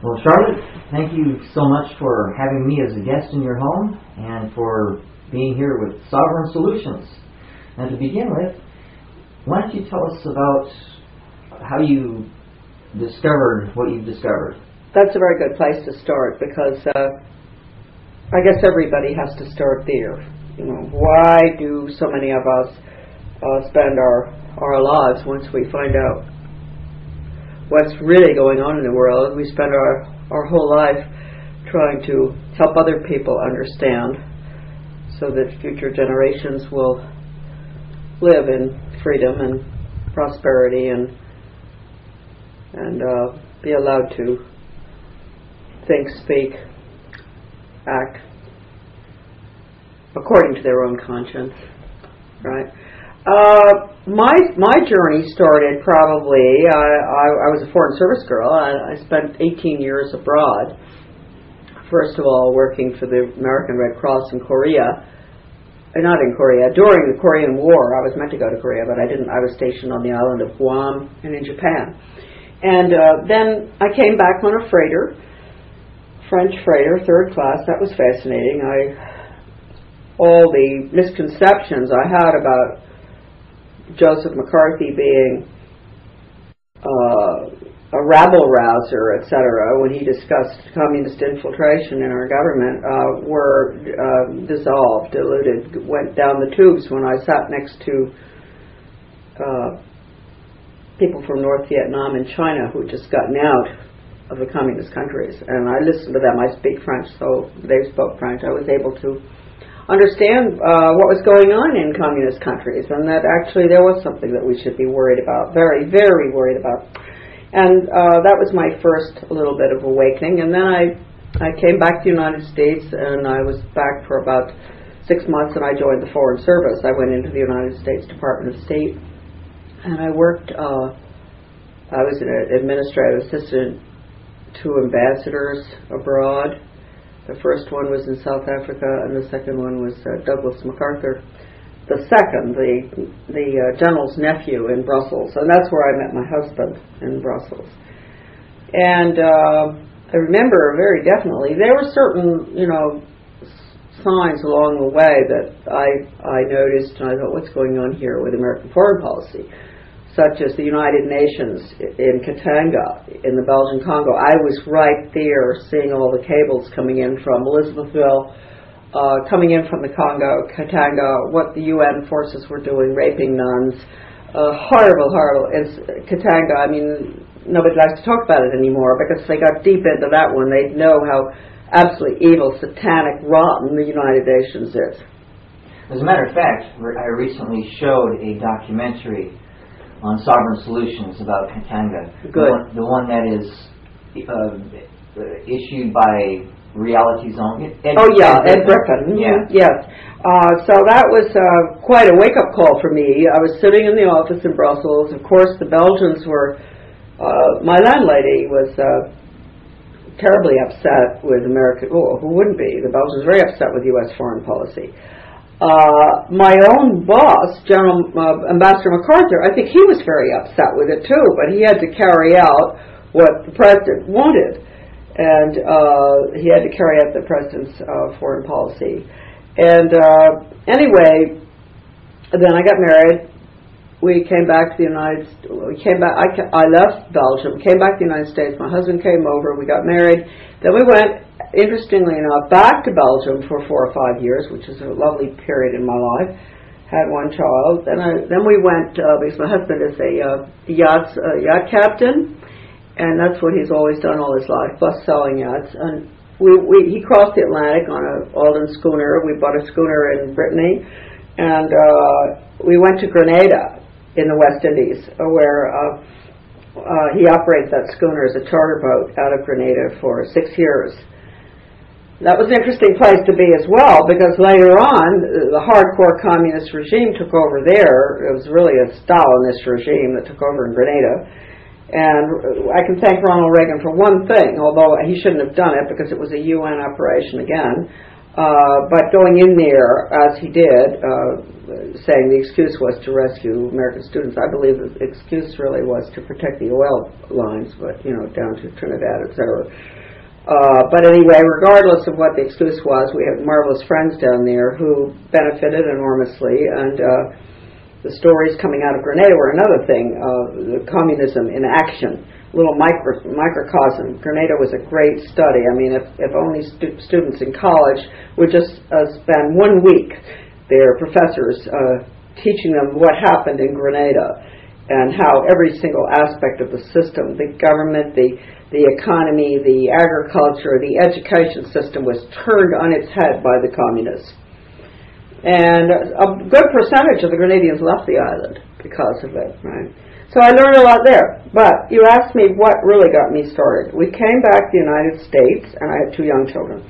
Well, Charlotte, thank you so much for having me as a guest in your home and for being here with Sovereign Solutions. And to begin with, why don't you tell us about how you discovered what you've discovered? That's a very good place to start, because I guess everybody has to start there. You know, why do so many of us spend our lives, once we find out what's really going on in the world, we spend our whole life trying to help other people understand so that future generations will live in freedom and prosperity and be allowed to think, speak, act according to their own conscience, right? My journey started probably, I was a foreign service girl. I spent 18 years abroad. First of all, working for the American Red Cross in Korea. Not in Korea, during the Korean War. I was meant to go to Korea, but I didn't. I was stationed on the island of Guam and in Japan. And then I came back on a freighter, French freighter, third class. That was fascinating. All the misconceptions I had about Joseph McCarthy being a rabble-rouser, etc., when he discussed communist infiltration in our government, were dissolved, diluted, went down the tubes when I sat next to people from North Vietnam and China who had just gotten out of the communist countries. And I listened to them. I speak French, so they spoke French. I was able to understand what was going on in communist countries, and that actually there was something that we should be worried about, very, very worried about. And that was my first little bit of awakening. And then I came back to the United States, and I was back for about 6 months, and I joined the Foreign Service. I went into the United States Department of State, and I worked, I was an administrative assistant to ambassadors abroad. The first one was in South Africa, and the second one was Douglas MacArthur. The second, the general's nephew in Brussels, and that's where I met my husband, in Brussels. And I remember very definitely there were certain, signs along the way that I noticed, and I thought, what's going on here with American foreign policy? Such as the United Nations in Katanga, in the Belgian Congo. I was right there seeing all the cables coming in from Elizabethville, coming in from the Congo, Katanga, what the UN forces were doing, raping nuns. Horrible. Katanga, I mean, nobody likes to talk about it anymore because they got deep into that one. They know how absolutely evil, satanic, rotten the United Nations is. As a matter of fact, I recently showed a documentary on Sovereign Solutions about Katanga. Good. The one that is issued by Reality Zone. Ed Griffin. Yeah. Yes. So that was quite a wake-up call for me. I was sitting in the office in Brussels. Of course, the Belgians were, my landlady was terribly upset with American, who wouldn't be? The Belgians were very upset with U.S. foreign policy. My own boss, Ambassador MacArthur, I think he was very upset with it too, but he had to carry out what the president wanted, and he had to carry out the president's foreign policy. And anyway, then I got married. We came back to the United States. I left Belgium, came back to the United States. My husband came over. We got married. Then we went, interestingly enough, back to Belgium for 4 or 5 years, which is a lovely period in my life. Had one child. Then we went, because my husband is a yacht captain, and that's what he's always done all his life, bus-selling yachts. And he crossed the Atlantic on an Alden schooner. We bought a schooner in Brittany, and we went to Grenada in the West Indies, where he operated that schooner as a charter boat out of Grenada for 6 years. That was an interesting place to be as well, because later on, the hardcore communist regime took over there. It was really a Stalinist regime that took over in Grenada. And I can thank Ronald Reagan for one thing, although he shouldn't have done it because it was a UN operation again. But going in there, as he did, saying the excuse was to rescue American students, I believe the excuse really was to protect the oil lines, but, down to Trinidad, etc. But anyway, regardless of what the excuse was, we had marvelous friends down there who benefited enormously, and the stories coming out of Grenada were another thing, the communism in action, little microcosm. Grenada was a great study. I mean, if only students in college would just spend 1 week, their professors teaching them what happened in Grenada and how every single aspect of the system, the government, the economy, the agriculture, the education system was turned on its head by the communists. And a good percentage of the Grenadians left the island because of it, right? So I learned a lot there. But you asked me what really got me started. We came back to the United States, and I had 2 young children.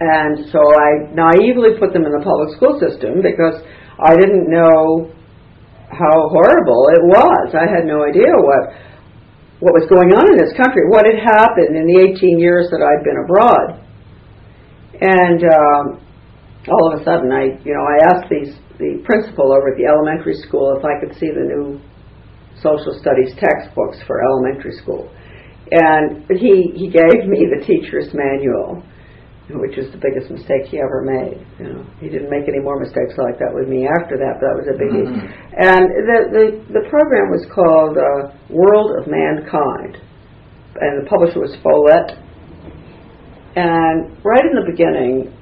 And so I naively put them in the public school system because I didn't know how horrible it was. I had no idea what was going on in this country, what had happened in the 18 years that I'd been abroad. And all of a sudden, I asked the principal over at the elementary school if I could see the new social studies textbooks for elementary school. And he gave me the teacher's manual, which was the biggest mistake he ever made. He didn't make any more mistakes like that with me after that, but that was a biggie. And the program was called World of Mankind, and the publisher was Follett. And right in the beginning,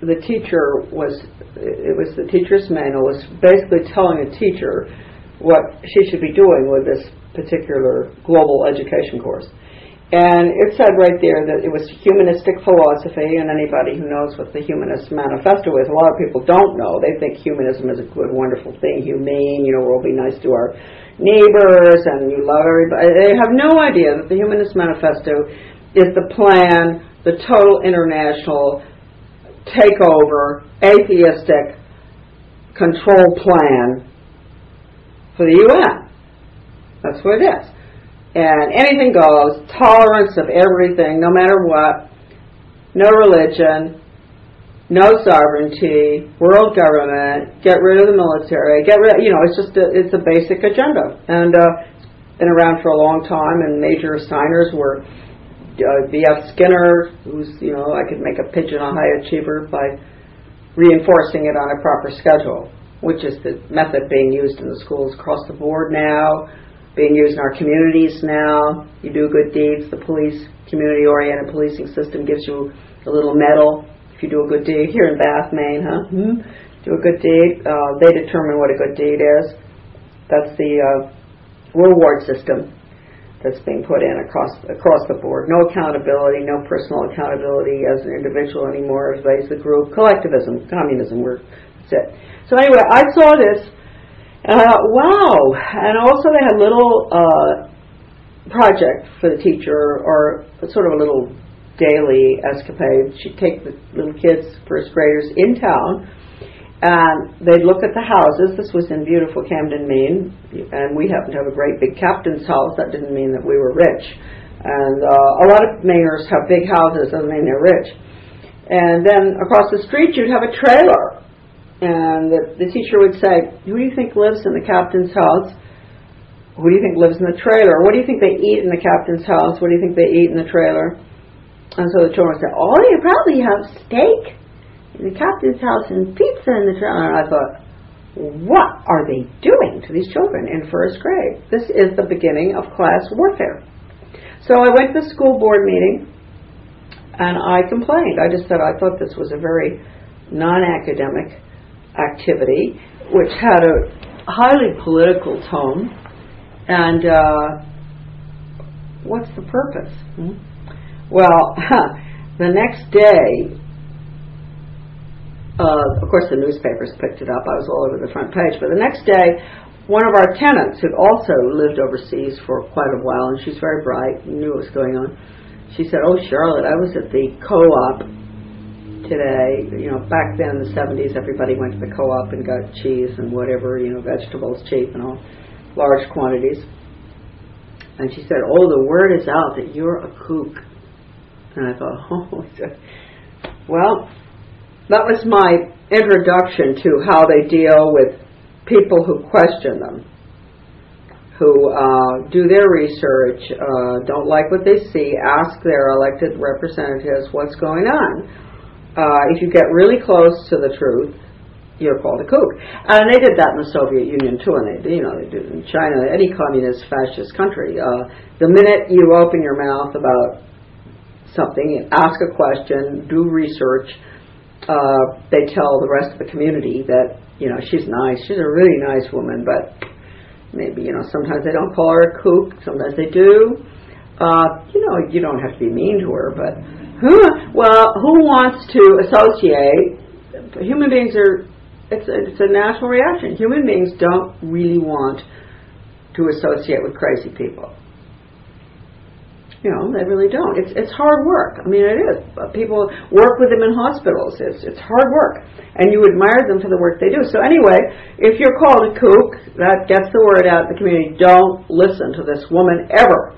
the teacher's manual was basically telling a teacher what she should be doing with this particular global education course. And it said right there that it was humanistic philosophy, and anybody who knows what the Humanist Manifesto is, a lot of people don't know. They think humanism is a good, wonderful thing, humane, we'll be nice to our neighbors, and you love everybody. They have no idea that the Humanist Manifesto is the plan, the total international takeover, atheistic control plan for the UN. That's what it is. And anything goes, tolerance of everything, no matter what, no religion, no sovereignty, world government, get rid of the military, it's a basic agenda. And it's been around for a long time, and major signers were B.F. Skinner, who's, I could make a pigeon a high achiever by reinforcing it on a proper schedule, which is the method being used in the schools across the board now, being used in our communities now. You do good deeds, the police, community-oriented policing system gives you a little medal if you do a good deed. Here in Bath, Maine, do a good deed. They determine what a good deed is. That's the reward system that's being put in across the board. No accountability, no personal accountability as an individual anymore. Everybody's the group. Collectivism, communism, that's it. So anyway, I saw this, and I thought, wow. And also they had a little project for the teacher, or sort of a little daily escapade. She'd take the little kids, first graders, in town, and they'd look at the houses. This was in beautiful Camden, Maine, and we happened to have a great big captain's house. That didn't mean that we were rich. And a lot of Mainers have big houses, doesn't mean they're rich. And then across the street you'd have a trailer. And the teacher would say, who do you think lives in the captain's house? Who do you think lives in the trailer? What do you think they eat in the captain's house? What do you think they eat in the trailer? And so the children would say, oh, you probably have steak in the captain's house and pizza in the trailer. And I thought, what are they doing to these children in first grade? This is the beginning of class warfare. So I went to the school board meeting, and I complained. I just said I thought this was a very non-academic activity, which had a highly political tone, and what's the purpose? Well, the next day, of course the newspapers picked it up. I was all over the front page. But the next day, one of our tenants, who'd also lived overseas for quite a while, and she's very bright, knew what was going on, she said, oh, Charlotte, I was at the co-op today. Back then in the 70s, everybody went to the co-op and got cheese and whatever, vegetables cheap and all, large quantities. And she said, oh, the word is out that you're a kook. And I thought, oh, well, that was my introduction to how they deal with people who question them, who do their research, don't like what they see, ask their elected representatives what's going on. If you get really close to the truth, you're called a kook. And they did that in the Soviet Union too, and they did it in China, any communist, fascist country. The minute you open your mouth about something, ask a question, do research, they tell the rest of the community that, she's nice, she's a really nice woman, but maybe, sometimes they don't call her a kook, sometimes they do. You don't have to be mean to her, but who wants to associate? Human beings are, it's a natural reaction. Human beings don't really want to associate with crazy people. They really don't. It's hard work. I mean, it is. People work with them in hospitals. It's hard work. And you admire them for the work they do. So anyway, if you're called a kook, that gets the word out in the community. Don't listen to this woman ever.